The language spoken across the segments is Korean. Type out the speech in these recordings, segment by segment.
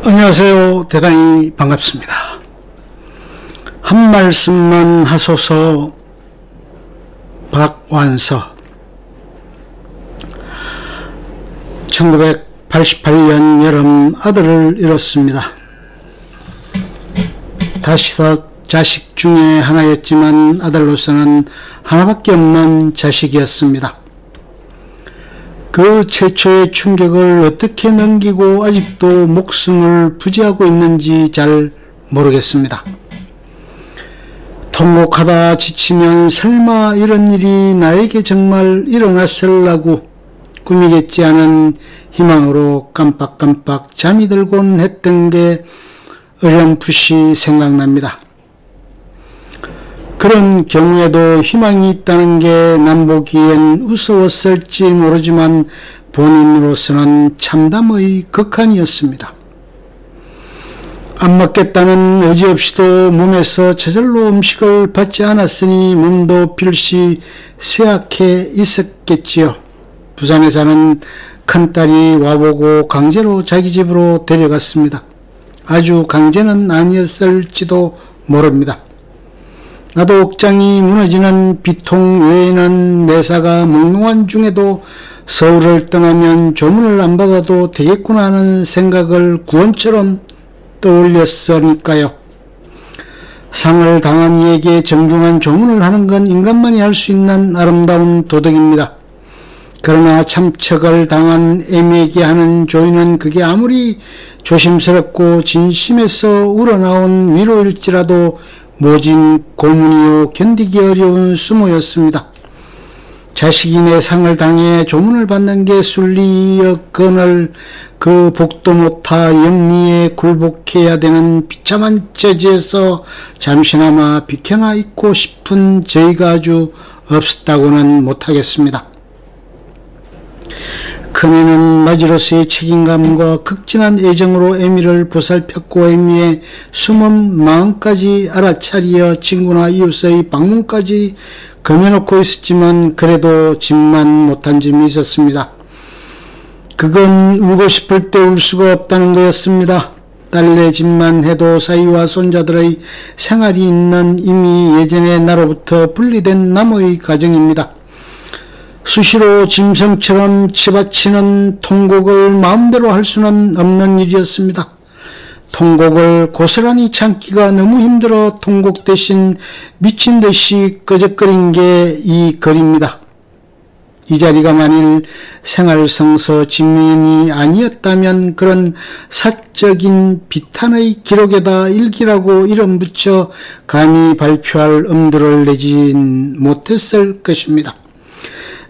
안녕하세요. 대단히 반갑습니다. 한 말씀만 하소서. 박완서. 1988년 여름 아들을 잃었습니다. 다섯 자식 중에 하나였지만 아들로서는 하나밖에 없는 자식이었습니다. 그 최초의 충격을 어떻게 넘기고 아직도 목숨을 부지하고 있는지 잘 모르겠습니다. 통곡하다 지치면 설마 이런 일이 나에게 정말 일어났을라고 꿈이겠지 하는 희망으로 깜빡깜빡 잠이 들곤 했던 게 어렴풋이 생각납니다. 그런 경우에도 희망이 있다는 게 남보기엔 우스웠을지 모르지만 본인으로서는 참담의 극한이었습니다. 안 먹겠다는 의지 없이도 몸에서 저절로 음식을 받지 않았으니 몸도 필시 쇠약해 있었겠지요. 부산에 사는 큰딸이 와보고 강제로 자기 집으로 데려갔습니다. 아주 강제는 아니었을지도 모릅니다. 나도 옥장이 무너지는 비통 외에는 매사가 몽롱한 중에도 서울을 떠나면 조문을 안 받아도 되겠구나 하는 생각을 구원처럼 떠올렸으니까요. 상을 당한 이에게 정중한 조문을 하는 건 인간만이 할 수 있는 아름다운 도덕입니다. 그러나 참척을 당한 애미에게 하는 조의는 그게 아무리 조심스럽고 진심에서 우러나온 위로일지라도 모진 고문이요 견디기 어려운 수모였습니다. 자식이 내 상을 당해 조문을 받는 게 순리였거늘 그 복도 못하 영리에 굴복해야 되는 비참한 처지에서 잠시나마 비켜나 있고 싶은 저희가 아주 없었다고는 못하겠습니다. 큰애는 마지로서의 책임감과 극진한 애정으로 애미를 보살폈고 애미의 숨은 마음까지 알아차리어 친구나 이웃의 방문까지 거며놓고 있었지만 그래도 짐만 못한 점이 있었습니다. 그건 울고 싶을 때 울 수가 없다는 거였습니다. 딸내 집만 해도 사위와 손자들의 생활이 있는 이미 예전에 나로부터 분리된 남의 가정입니다. 수시로 짐승처럼 치받치는 통곡을 마음대로 할 수는 없는 일이었습니다. 통곡을 고스란히 참기가 너무 힘들어 통곡 대신 미친 듯이 끄적거린 게 이 글입니다. 이 자리가 만일 생활성서 진면이 아니었다면 그런 사적인 비탄의 기록에다 일기라고 이름 붙여 감히 발표할 엄두를 내진 못했을 것입니다.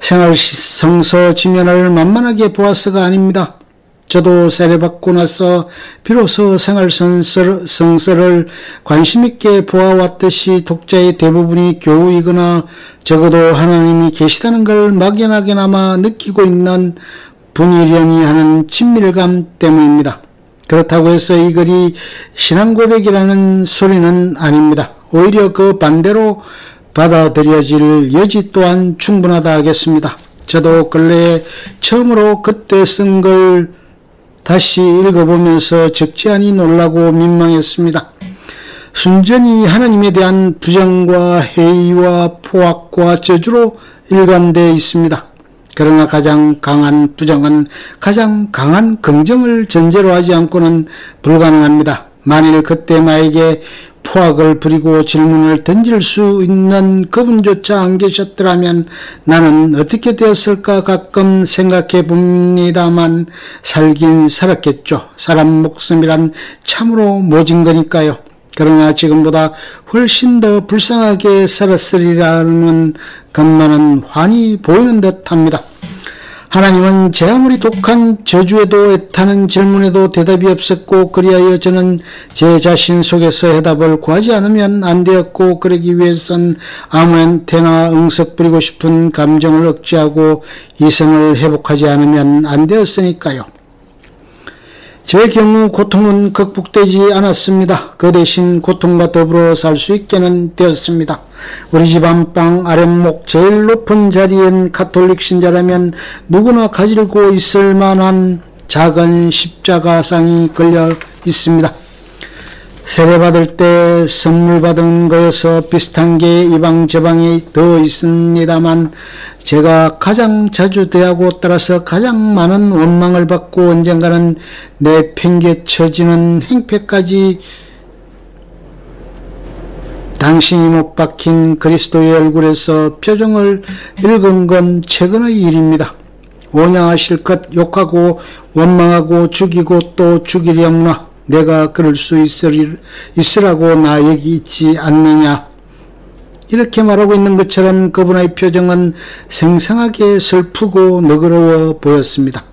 생활성서 지면을 만만하게 보아서가 아닙니다. 저도 세례받고 나서 비로소 생활성서를 관심있게 보아왔듯이 독자의 대부분이 교우이거나 적어도 하나님이 계시다는 걸 막연하게나마 느끼고 있는 분이려니 하는 친밀감 때문입니다. 그렇다고 해서 이 글이 신앙고백이라는 소리는 아닙니다. 오히려 그 반대로 받아들여질 여지 또한 충분하다 하겠습니다. 저도 근래에 처음으로 그때 쓴 걸 다시 읽어보면서 적지 않이 놀라고 민망했습니다. 순전히 하나님에 대한 부정과 회의와 포악과 저주로 일관되어 있습니다. 그러나 가장 강한 부정은 가장 강한 긍정을 전제로 하지 않고는 불가능합니다. 만일 그때 나에게 포악을 부리고 질문을 던질 수 있는 그분조차 안 계셨더라면 나는 어떻게 되었을까 가끔 생각해 봅니다만 살긴 살았겠죠. 사람 목숨이란 참으로 모진 거니까요. 그러나 지금보다 훨씬 더 불쌍하게 살았으리라는 것만은 환히 보이는 듯합니다. 하나님은 제 아무리 독한 저주에도 애타는 질문에도 대답이 없었고 그리하여 저는 제 자신 속에서 해답을 구하지 않으면 안 되었고 그러기 위해선 아무한테나 응석 부리고 싶은 감정을 억제하고 이성을 회복하지 않으면 안 되었으니까요. 제 경우 고통은 극복되지 않았습니다. 그 대신 고통과 더불어 살 수 있게는 되었습니다. 우리 집 안방 아랫목 제일 높은 자리엔 가톨릭 신자라면 누구나 가지고 있을 만한 작은 십자가상이 걸려 있습니다. 세례받을 때 선물 받은 거여서 비슷한 게 이방저방에 더 있습니다만 제가 가장 자주 대하고 따라서 가장 많은 원망을 받고 언젠가는 내팽개쳐지는 행패까지 당신이 못 박힌 그리스도의 얼굴에서 표정을 읽은 건 최근의 일입니다. 원양하실 것 욕하고 원망하고 죽이고 또 죽이려무나 내가 그럴 수 있으라고 나 여기 있지 않느냐. 이렇게 말하고 있는 것처럼 그분의 표정은 생생하게 슬프고 너그러워 보였습니다.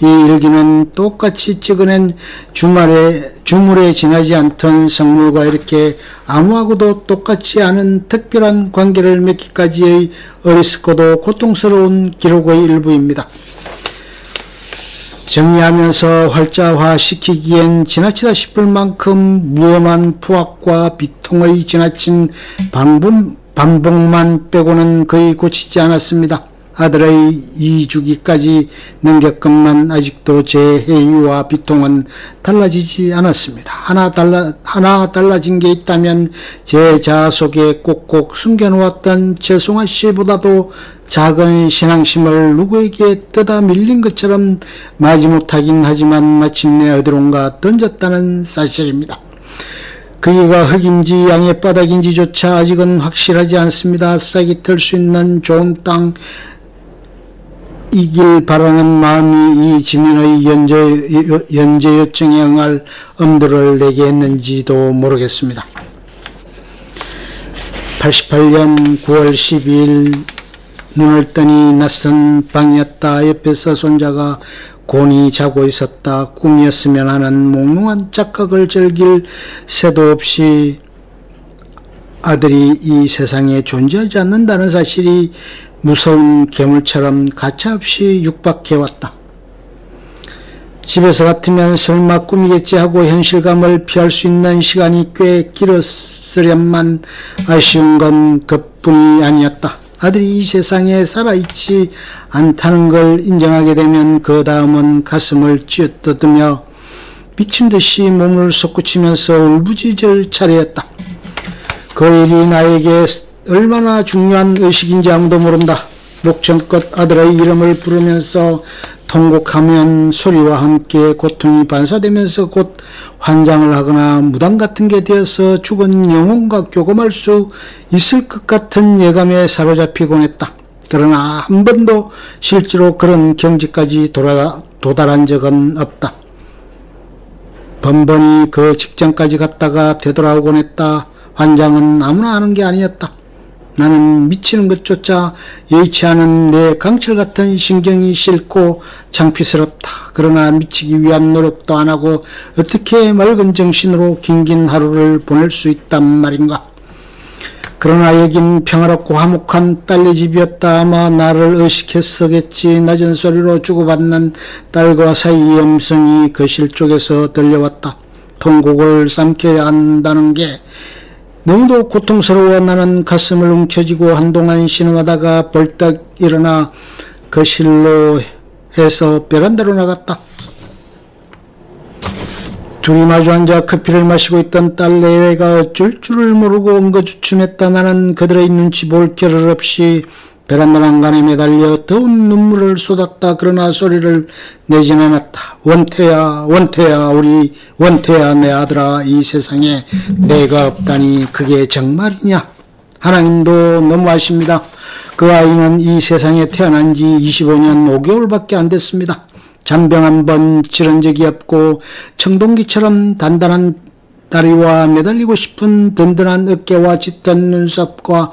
이 일기는 똑같이 찍어낸 주물에 지나지 않던 성물과 이렇게 아무하고도 똑같지 않은 특별한 관계를 맺기까지의 어리석고도 고통스러운 기록의 일부입니다. 정리하면서 활자화시키기엔 지나치다 싶을 만큼 무엄한 부학과 비통의 지나친 반복만 빼고는 거의 고치지 않았습니다. 아들의 이주기까지 넘겼건만 아직도 제 해이와 비통은 달라지지 않았습니다. 하나 달라진 게 있다면 제 자아 속에 꼭꼭 숨겨놓았던 최송아 씨보다도 작은 신앙심을 누구에게 뜯어 밀린 것처럼 마지못하긴 하지만 마침내 어디론가 던졌다는 사실입니다. 그이가 흙인지 양의 바닥인지조차 아직은 확실하지 않습니다. 싹이 틀 수 있는 좋은 땅 이길 바라는 마음이 이 지민의 연재 요청에 응할 엄두를 내게 했는지도 모르겠습니다. 88년 9월 12일 눈을 뜨니 낯선 방이었다. 옆에서 손자가 곤히 자고 있었다. 꿈이었으면 하는 몽롱한 착각을 즐길 새도 없이 아들이 이 세상에 존재하지 않는다는 사실이 무서운 괴물처럼 가차없이 육박해왔다. 집에서 같으면 설마 꿈이겠지 하고 현실감을 피할 수 있는 시간이 꽤 길었으련만 아쉬운 건 그뿐이 아니었다. 아들이 이 세상에 살아있지 않다는 걸 인정하게 되면 그 다음은 가슴을 쥐어뜯으며 미친 듯이 몸을 솟구치면서 울부짖을 차례였다. 그 일이 나에게 얼마나 중요한 의식인지 아무도 모른다. 목청껏 아들의 이름을 부르면서 통곡하면 소리와 함께 고통이 반사되면서 곧 환장을 하거나 무당 같은 게 되어서 죽은 영혼과 교감할 수 있을 것 같은 예감에 사로잡히곤 했다. 그러나 한 번도 실제로 그런 경지까지 도달한 적은 없다. 번번이 그 직전까지 갔다가 되돌아오곤 했다. 환장은 아무나 하는 게 아니었다. 나는 미치는 것조차 여의치 않은 내 강철 같은 신경이 싫고 창피스럽다. 그러나 미치기 위한 노력도 안 하고 어떻게 맑은 정신으로 긴긴 하루를 보낼 수 있단 말인가. 그러나 여긴 평화롭고 화목한 딸네 집이었다. 아마 나를 의식했었겠지. 낮은 소리로 주고받는 딸과 사이의 음성이 거실 쪽에서 들려왔다. 통곡을 삼켜야 한다는 게 너무도 고통스러워 나는 가슴을 움켜쥐고 한동안 신음하다가 벌떡 일어나 거실로 해서 베란다로 나갔다. 둘이 마주 앉아 커피를 마시고 있던 딸 내외가 어쩔 줄을 모르고 엉거주춤했다. 나는 그들의 눈치 볼 겨를 없이 베란다 난간에 매달려 더운 눈물을 쏟았다. 그러나 소리를 내진 않았다. 원태야, 원태야, 우리 원태야, 내 아들아, 이 세상에 내가 없다니 그게 정말이냐? 하나님도 너무하십니다. 그 아이는 이 세상에 태어난 지 25년 5개월밖에 안 됐습니다. 잔병 한 번 치른 적이 없고 청동기처럼 단단한 다리와 매달리고 싶은 든든한 어깨와 짙은 눈썹과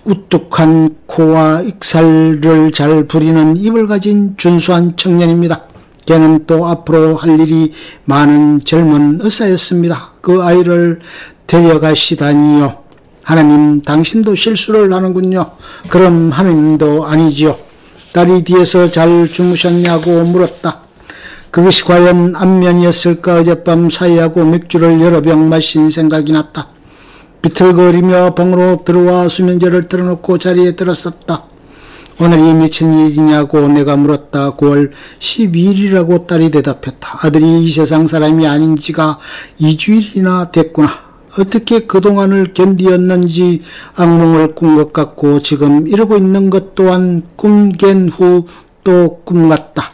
우뚝한 코와 익살을 잘 부리는 입을 가진 준수한 청년입니다. 걔는 또 앞으로 할 일이 많은 젊은 의사였습니다. 그 아이를 데려가시다니요. 하나님, 당신도 실수를 하는군요. 그럼 하나님도 아니지요. 딸이 뒤에서 잘 주무셨냐고 물었다. 그것이 과연 안면이었을까. 어젯밤 사이하고 맥주를 여러 병 마신 생각이 났다. 비틀거리며 방으로 들어와 수면제를 틀어놓고 자리에 들었었다. 오늘이 며칠이냐고 내가 물었다. 9월 12일이라고 딸이 대답했다. 아들이 이 세상 사람이 아닌 지가 2주일이나 됐구나. 어떻게 그동안을 견디었는지 악몽을 꾼 것 같고 지금 이러고 있는 것 또한 꿈깬 후 또 꿈 같다.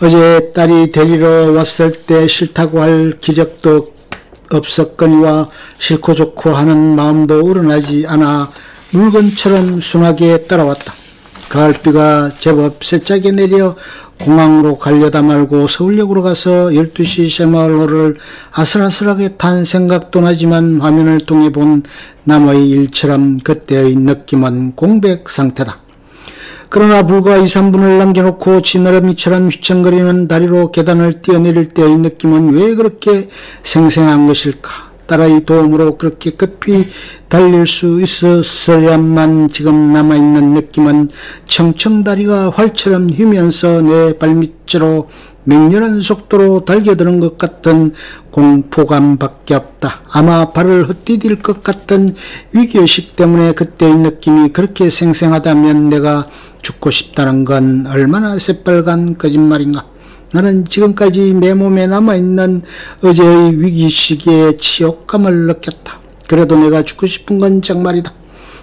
어제 딸이 데리러 왔을 때 싫다고 할 기력도 없었거니와 싫고 좋고 하는 마음도 우러나지 않아 물건처럼 순하게 따라왔다. 가을비가 제법 세차게 내려 공항으로 가려다 말고 서울역으로 가서 12시 새마을호를 아슬아슬하게 탄 생각도 나지만 화면을 통해 본 남의 일처럼 그때의 느낌은 공백 상태다. 그러나 불과 2, 3분을 남겨놓고 지느러미처럼 휘청거리는 다리로 계단을 뛰어내릴 때의 느낌은 왜 그렇게 생생한 것일까? 딸의 도움으로 그렇게 급히 달릴 수 있었어야만 지금 남아있는 느낌은 청청다리가 활처럼 휘면서 내 발밑으로 맹렬한 속도로 달겨드는 것 같은 공포감밖에 없다. 아마 발을 헛디딜 것 같은 위기의식 때문에 그때의 느낌이 그렇게 생생하다면 내가 죽고 싶다는 건 얼마나 새빨간 거짓말인가. 나는 지금까지 내 몸에 남아있는 어제의 위기 시기에 치욕감을 느꼈다. 그래도 내가 죽고 싶은 건 정말이다.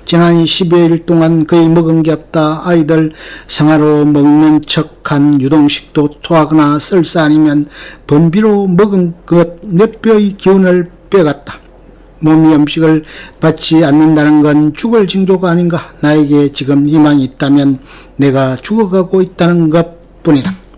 지난 10여일 동안 거의 먹은 게 없다. 아이들 생화로 먹는 척한 유동식도 토하거나 설사 아니면 변비로 먹은 것 몇 벼의 기운을 빼갔다. 몸이 음식을 받지 않는다는 건 죽을 징조가 아닌가. 나에게 지금 희망이 있다면 내가 죽어가고 있다는 것 뿐이다.